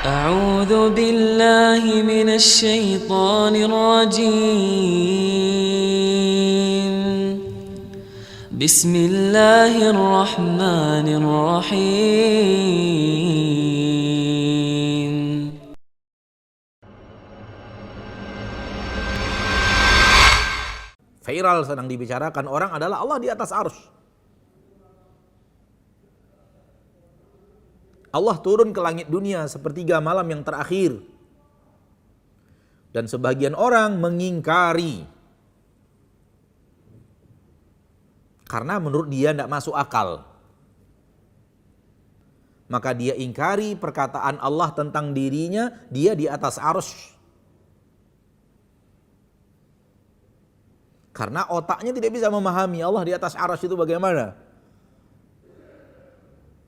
أعوذ بالله من الشيطان الرجيم بسم الله الرحمن الرحيم Viral sedang dibicarakan orang adalah Allah di atas arsy. Allah turun ke langit dunia sepertiga malam yang terakhir. Dan sebagian orang mengingkari. Karena menurut dia tidak masuk akal. Maka dia ingkari perkataan Allah tentang dirinya, dia di atas arsy. Karena otaknya tidak bisa memahami Allah di atas arsy itu bagaimana.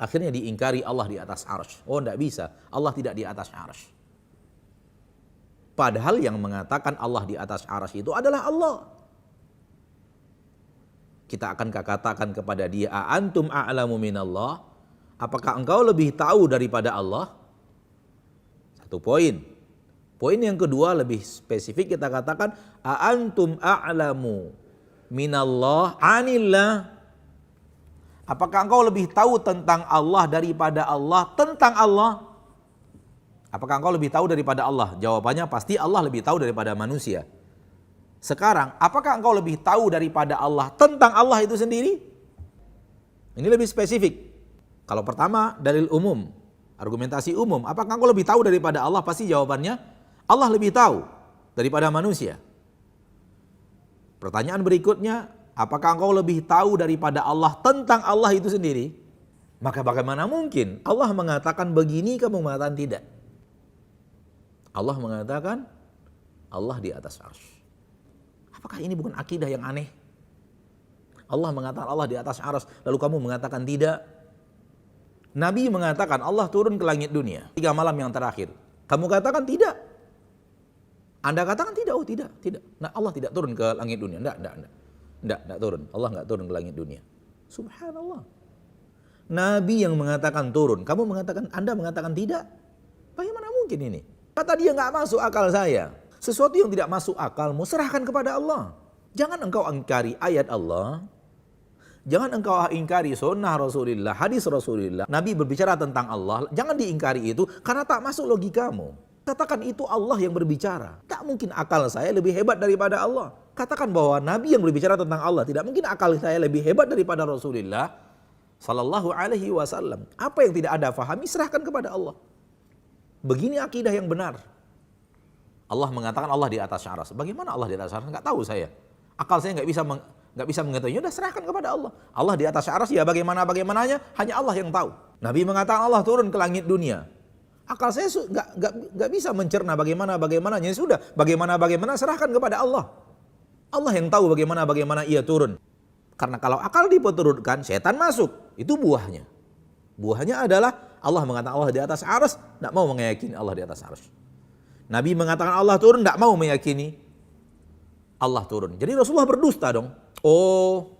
Akhirnya diingkari Allah di atas arsy. Oh, tidak bisa. Allah tidak di atas arsy. Padahal yang mengatakan Allah di atas arsy itu adalah Allah. Kita akan katakan kepada dia, "Antum a'lamu minallah?" Apakah engkau lebih tahu daripada Allah? Satu poin. Poin yang kedua lebih spesifik kita katakan, "Antum a'lamu minallah anillah?" Apakah engkau lebih tahu tentang Allah daripada Allah tentang Allah? Apakah engkau lebih tahu daripada Allah? Jawabannya pasti Allah lebih tahu daripada manusia. Sekarang, apakah engkau lebih tahu daripada Allah tentang Allah itu sendiri? Ini lebih spesifik. Kalau pertama, dalil umum, argumentasi umum. Apakah engkau lebih tahu daripada Allah? Pasti jawabannya, Allah lebih tahu daripada manusia. Pertanyaan berikutnya, apakah engkau lebih tahu daripada Allah tentang Allah itu sendiri? Maka bagaimana mungkin Allah mengatakan begini, kamu mengatakan tidak? Allah mengatakan Allah di atas arsy. Apakah ini bukan akidah yang aneh? Allah mengatakan Allah di atas arsy, lalu kamu mengatakan tidak? Nabi mengatakan Allah turun ke langit dunia 3 malam yang terakhir. Kamu katakan tidak? Anda katakan tidak, oh tidak. Nah, Allah tidak turun ke langit dunia. Tidak turun. Allah enggak turun ke langit dunia. Subhanallah. Nabi yang mengatakan turun, kamu mengatakan, Anda mengatakan tidak? Bagaimana mungkin ini? Kata dia enggak masuk akal saya. Sesuatu yang tidak masuk akalmu serahkan kepada Allah. Jangan engkau ingkari ayat Allah. Jangan engkau ingkari sunnah Rasulullah, hadis Rasulullah. Nabi berbicara tentang Allah, jangan diingkari itu karena tak masuk logikamu. Katakan itu Allah yang berbicara. Tak mungkin akal saya lebih hebat daripada Allah. Katakan bahwa Nabi yang berbicara tentang Allah, tidak mungkin akal saya lebih hebat daripada Rasulullah sallallahu alaihi wasallam. Apa yang tidak Anda fahami serahkan kepada Allah. Begini akidah yang benar. Allah mengatakan Allah di atas arsy. Bagaimana Allah di atas arsy? Enggak tahu saya. Akal saya enggak bisa mengetahui. Sudah serahkan kepada Allah. Allah di atas arsy, ya bagaimananya hanya Allah yang tahu. Nabi mengatakan Allah turun ke langit dunia. Akal saya enggak bisa mencerna bagaimananya. Sudah, bagaimana serahkan kepada Allah. Allah yang tahu bagaimana ia turun. Karena kalau akal diperturutkan, setan masuk. Itu buahnya. Buahnya adalah Allah mengatakan Allah di atas arsy, tidak mau meyakini Allah di atas arsy. Nabi mengatakan Allah turun, tidak mau meyakini Allah turun. Jadi Rasulullah berdusta dong. Oh,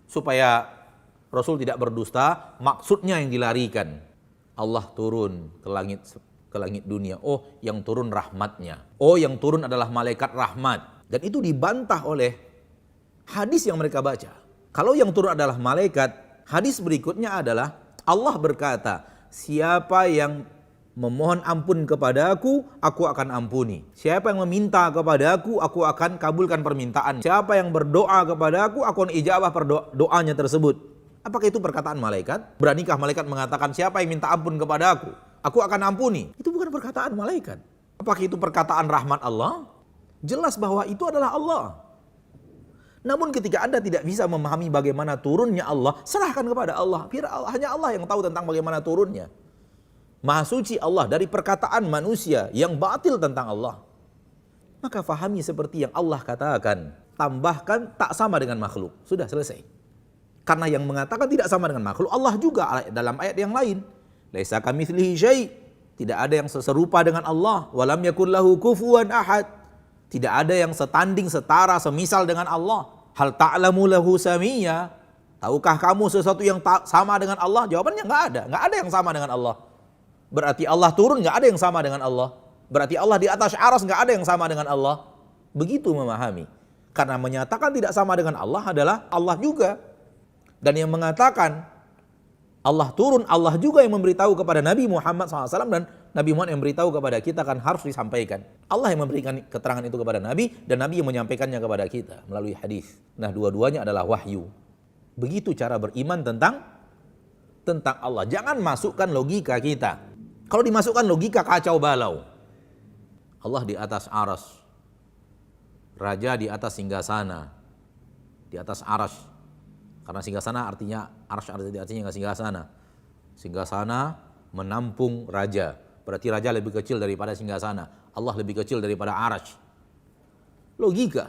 supaya Rasul tidak berdusta, maksudnya yang dilarikan. Allah turun ke langit dunia. Oh, yang turun rahmatnya. Oh, yang turun adalah malaikat rahmat. Dan itu dibantah oleh hadis yang mereka baca. Kalau yang turun adalah malaikat, hadis berikutnya adalah Allah berkata, siapa yang memohon ampun kepadaku, aku akan ampuni. Siapa yang meminta kepadaku, aku akan kabulkan permintaan. Siapa yang berdoa kepadaku, aku akan ijabah doanya tersebut. Apakah itu perkataan malaikat? Beranikah malaikat mengatakan siapa yang minta ampun kepada aku akan ampuni? Itu bukan perkataan malaikat. Apakah itu perkataan rahmat Allah? Jelas bahwa itu adalah Allah. Namun ketika Anda tidak bisa memahami bagaimana turunnya Allah, serahkan kepada Allah. Biar hanya Allah yang tahu tentang bagaimana turunnya. Maha suci Allah dari perkataan manusia yang batil tentang Allah. Maka fahami seperti yang Allah katakan. Tambahkan tak sama dengan makhluk. Sudah selesai. Karena yang mengatakan tidak sama dengan makhluk, Allah juga dalam ayat yang lain. Laisa kamitslihi syai'. Tidak ada yang serupa dengan Allah. Walam yakul lahu kufuwan ahad. Tidak ada yang setanding, setara, semisal dengan Allah. Hal ta'lamu lahu samiyya. Tahukah kamu sesuatu yang sama dengan Allah? Jawabannya enggak ada. Enggak ada yang sama dengan Allah. Berarti Allah turun, nggak ada yang sama dengan Allah. Berarti Allah di atas arsy, nggak ada yang sama dengan Allah. Begitu memahami. Karena menyatakan tidak sama dengan Allah adalah Allah juga. Dan yang mengatakan Allah turun, Allah juga yang memberitahu kepada Nabi Muhammad SAW, dan Nabi Muhammad yang beritahu kepada kita kan harus disampaikan. Allah yang memberikan keterangan itu kepada Nabi, dan Nabi yang menyampaikannya kepada kita melalui hadis. Nah, dua-duanya adalah wahyu. Begitu cara beriman tentang Allah. Jangan masukkan logika kita. Kalau dimasukkan logika, kacau balau. Allah di atas arsy, Raja di atas singgasana, di atas arsy. Karena singgasana artinya arsy, artinya singgasana. Singgasana menampung raja. Berarti raja lebih kecil daripada singgasana. Allah lebih kecil daripada arsy. Logika.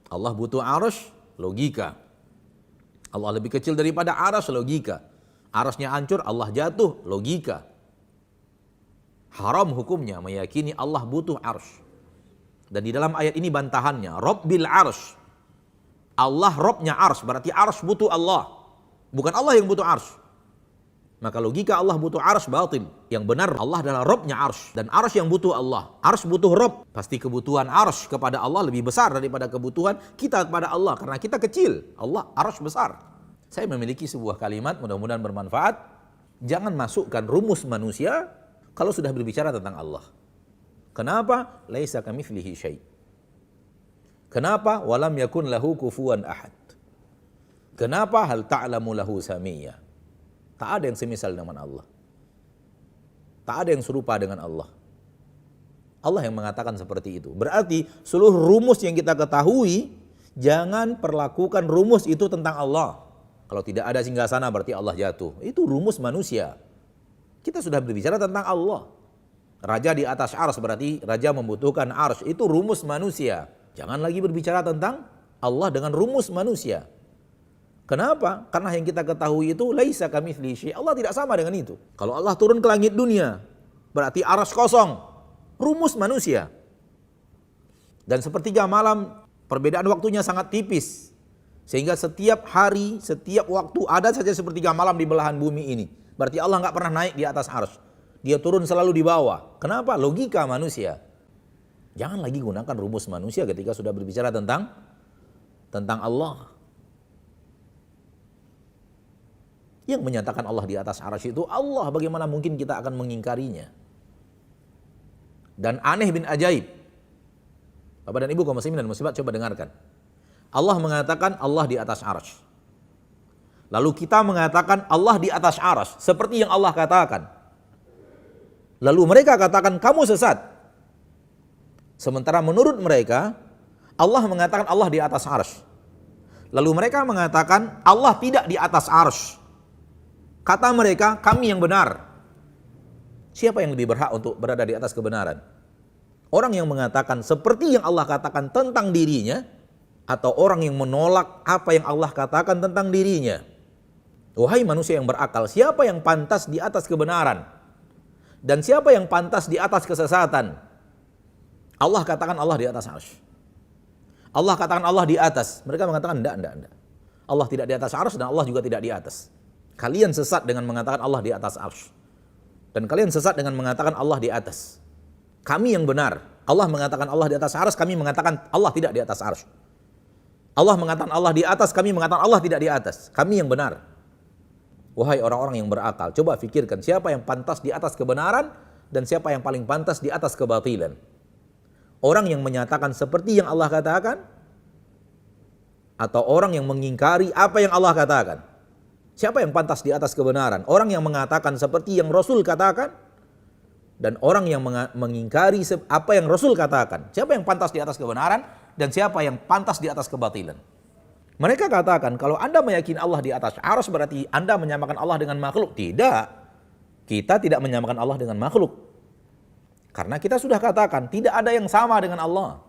Allah butuh arsy, logika. Allah lebih kecil daripada arsy, logika. Arsy-nya hancur, Allah jatuh, logika. Haram hukumnya meyakini Allah butuh arsy. Dan di dalam ayat ini bantahannya, Rabbil arsy. Allah Robnya arsy, berarti arsy butuh Allah. Bukan Allah yang butuh arsy. Maka logika Allah butuh arsy batil. Yang benar Allah adalah Robnya arsy. Dan arsy yang butuh Allah. Arsy butuh Rob. Pasti kebutuhan arsy kepada Allah lebih besar daripada kebutuhan kita kepada Allah. Karena kita kecil, Allah arsy besar. Saya memiliki sebuah kalimat, mudah-mudahan bermanfaat. Jangan masukkan rumus manusia kalau sudah berbicara tentang Allah. Kenapa? Laisa kamitslihi syai'. Kenapa? Walam yakun lahu kufuwan ahad. Kenapa? Hal ta'lamu lahu samiyya. Tak ada yang semisal dengan Allah. Tak ada yang serupa dengan Allah. Allah yang mengatakan seperti itu. Berarti seluruh rumus yang kita ketahui, jangan perlakukan rumus itu tentang Allah. Kalau tidak ada singgasana berarti Allah jatuh. Itu rumus manusia. Kita sudah berbicara tentang Allah. Raja di atas arsy berarti raja membutuhkan arsy. Itu rumus manusia. Jangan lagi berbicara tentang Allah dengan rumus manusia. Kenapa? Karena yang kita ketahui itu laisa kamitslihi syai'. Allah tidak sama dengan itu. Kalau Allah turun ke langit dunia, berarti arsy kosong. Rumus manusia. Dan sepertiga malam, perbedaan waktunya sangat tipis. Sehingga setiap hari, setiap waktu ada saja sepertiga malam di belahan bumi ini. Berarti Allah nggak pernah naik di atas arsy. Dia turun selalu di bawah. Kenapa? Logika manusia. Jangan lagi gunakan rumus manusia ketika sudah berbicara tentang Allah. Yang menyatakan Allah di atas arsy itu Allah. Bagaimana mungkin kita akan mengingkarinya? Dan aneh bin ajaib. Bapak dan Ibu kaum muslimin dan muslimat, coba dengarkan. Allah mengatakan Allah di atas arsy. Lalu kita mengatakan Allah di atas arsy seperti yang Allah katakan. Lalu mereka katakan kamu sesat. Sementara menurut mereka Allah mengatakan Allah di atas arsy. Lalu mereka mengatakan Allah tidak di atas arsy. Kata mereka kami yang benar. Siapa yang lebih berhak untuk berada di atas kebenaran? Orang yang mengatakan seperti yang Allah katakan tentang dirinya, atau orang yang menolak apa yang Allah katakan tentang dirinya? Wahai manusia yang berakal, siapa yang pantas di atas kebenaran? Dan siapa yang pantas di atas kesesatan? Allah katakan Allah di atas arsy. Allah katakan Allah di atas. Mereka mengatakan enggak. Allah tidak di atas arsy dan Allah juga tidak di atas. Kalian sesat dengan mengatakan Allah di atas arsy. Dan kalian sesat dengan mengatakan Allah di atas. Kami yang benar. Allah mengatakan Allah di atas arsy, kami mengatakan Allah tidak di atas arsy. Allah mengatakan Allah di atas, kami mengatakan Allah tidak di atas. Kami yang benar. Wahai orang-orang yang berakal, coba fikirkan siapa yang pantas di atas kebenaran dan siapa yang paling pantas di atas kebatilan. Orang yang menyatakan seperti yang Allah katakan atau orang yang mengingkari apa yang Allah katakan. Siapa yang pantas di atas kebenaran? Orang yang mengatakan seperti yang Rasul katakan dan orang yang mengingkari apa yang Rasul katakan. Siapa yang pantas di atas kebenaran dan siapa yang pantas di atas kebatilan? Mereka katakan kalau Anda meyakini Allah di atas arsy berarti Anda menyamakan Allah dengan makhluk. Tidak. Kita tidak menyamakan Allah dengan makhluk. Karena kita sudah katakan tidak ada yang sama dengan Allah.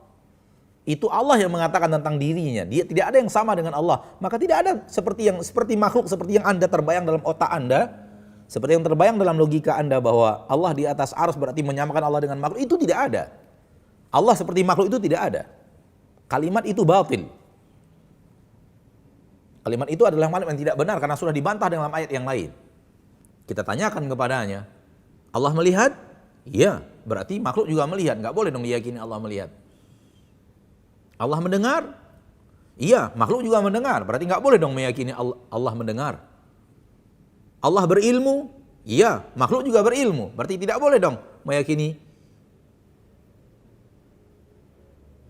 Itu Allah yang mengatakan tentang dirinya. Dia tidak ada yang sama dengan Allah. Maka tidak ada seperti makhluk, seperti yang Anda terbayang dalam otak Anda, seperti yang terbayang dalam logika Anda bahwa Allah di atas arsy berarti menyamakan Allah dengan makhluk. Itu tidak ada. Allah seperti makhluk itu tidak ada. Kalimat itu batil. Kalimat itu adalah kalimat yang tidak benar karena sudah dibantah dalam ayat yang lain. Kita tanyakan kepadanya, Allah melihat? Iya, berarti makhluk juga melihat. Nggak boleh dong diyakini Allah melihat. Allah mendengar? Iya, makhluk juga mendengar. Berarti nggak boleh dong meyakini Allah mendengar. Allah berilmu? Iya, makhluk juga berilmu. Berarti tidak boleh dong meyakini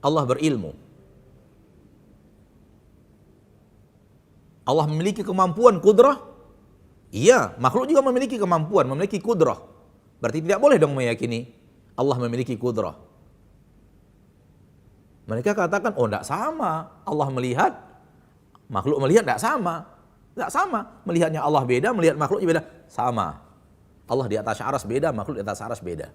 Allah berilmu. Allah memiliki kemampuan kudrah? Iya, makhluk juga memiliki kemampuan, memiliki kudrah. Berarti tidak boleh dong meyakini Allah memiliki kudrah. Mereka katakan, oh tidak sama. Allah melihat, makhluk melihat tidak sama. Tidak sama. Melihatnya Allah beda, melihat makhluknya beda. Sama. Allah di atas arsy beda, makhluk di atas arsy beda.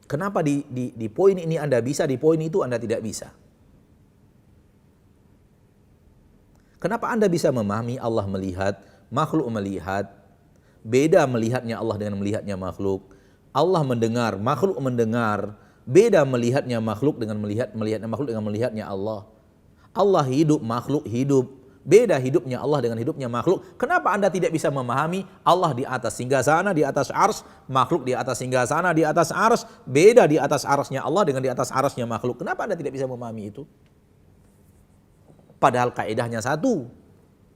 Kenapa di poin ini Anda bisa, di poin itu Anda tidak bisa? Kenapa Anda bisa memahami Allah melihat, makhluk melihat, beda melihatnya Allah dengan melihatnya makhluk. Allah mendengar, makhluk mendengar, beda melihatnya makhluk dengan melihatnya makhluk dengan melihatnya Allah. Allah hidup, makhluk hidup, beda hidupnya Allah dengan hidupnya makhluk. Kenapa Anda tidak bisa memahami Allah di atas singgasana, di atas arsy, makhluk di atas singgasana, di atas arsy, beda di atas arsy-nya Allah dengan di atas arsy-nya makhluk. Kenapa Anda tidak bisa memahami itu? Padahal kaedahnya satu,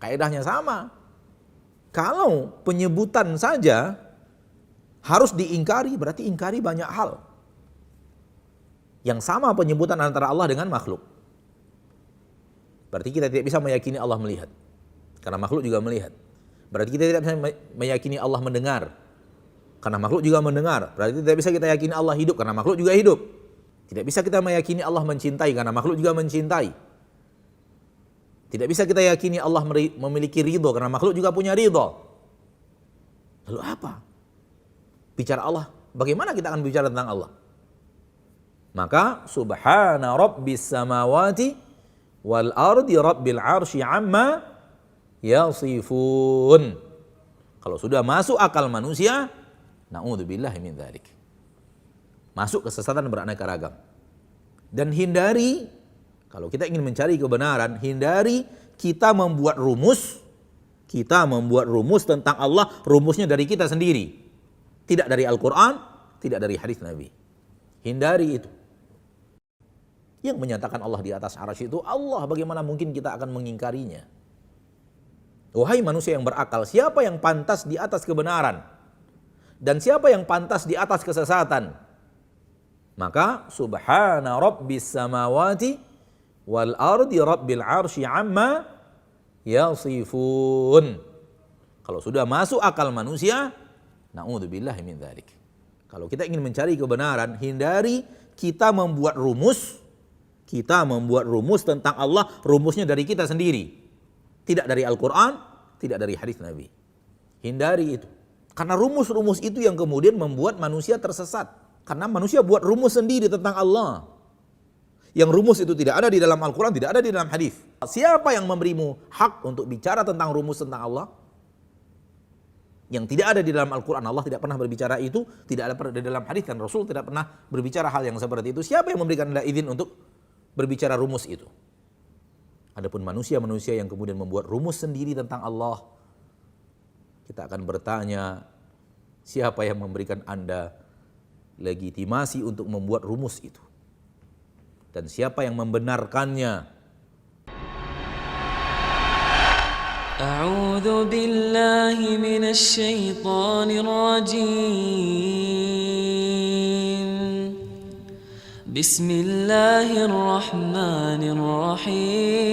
kaedahnya sama. Kalau penyebutan saja harus diingkari, berarti ingkari banyak hal. Yang sama penyebutan antara Allah dengan makhluk. Berarti kita tidak bisa meyakini Allah melihat. Karena makhluk juga melihat. Berarti kita tidak bisa meyakini Allah mendengar. Karena makhluk juga mendengar. Berarti tidak bisa kita yakini Allah hidup, karena makhluk juga hidup. Tidak bisa kita meyakini Allah mencintai, karena makhluk juga mencintai. Tidak bisa kita yakini Allah memiliki ridho, karena makhluk juga punya ridho. Lalu apa? Bicara Allah, bagaimana kita akan bicara tentang Allah? Maka subhana rabbis samawati wal ardi rabbil arsy amma yasifun. Kalau sudah masuk akal manusia, naudzubillahi min dzalik. Masuk kesesatan beraneka ragam. Dan hindari, kalau kita ingin mencari kebenaran, hindari kita membuat rumus tentang Allah, rumusnya dari kita sendiri. Tidak dari Al-Quran, tidak dari hadis Nabi. Hindari itu. Yang menyatakan Allah di atas arsy itu Allah, bagaimana mungkin kita akan mengingkarinya? Wahai manusia yang berakal, siapa yang pantas di atas kebenaran? Dan siapa yang pantas di atas kesesatan? Maka subhana rabbis samawati wal ardi rabbil arsy amma yasifun. Kalau sudah masuk akal manusia, naudzubillahi min dzalik. Kalau kita ingin mencari kebenaran, hindari kita membuat rumus tentang Allah, rumusnya dari kita sendiri. Tidak dari Al-Quran, tidak dari hadis Nabi. Hindari itu. Karena rumus-rumus itu yang kemudian membuat manusia tersesat. Karena manusia buat rumus sendiri tentang Allah. Yang rumus itu tidak ada di dalam Al-Quran, tidak ada di dalam hadis. Siapa yang memberimu hak untuk bicara tentang rumus tentang Allah? Yang tidak ada di dalam Al-Quran, Allah tidak pernah berbicara itu, tidak ada di dalam hadis, kan Rasul tidak pernah berbicara hal yang seperti itu. Siapa yang memberikan Anda izin untuk berbicara rumus itu? Adapun manusia-manusia yang kemudian membuat rumus sendiri tentang Allah, kita akan bertanya, siapa yang memberikan Anda legitimasi untuk membuat rumus itu? Dan siapa yang membenarkannya? أعوذ بالله من الشيطان الرجيم بسم الله الرحمن الرحيم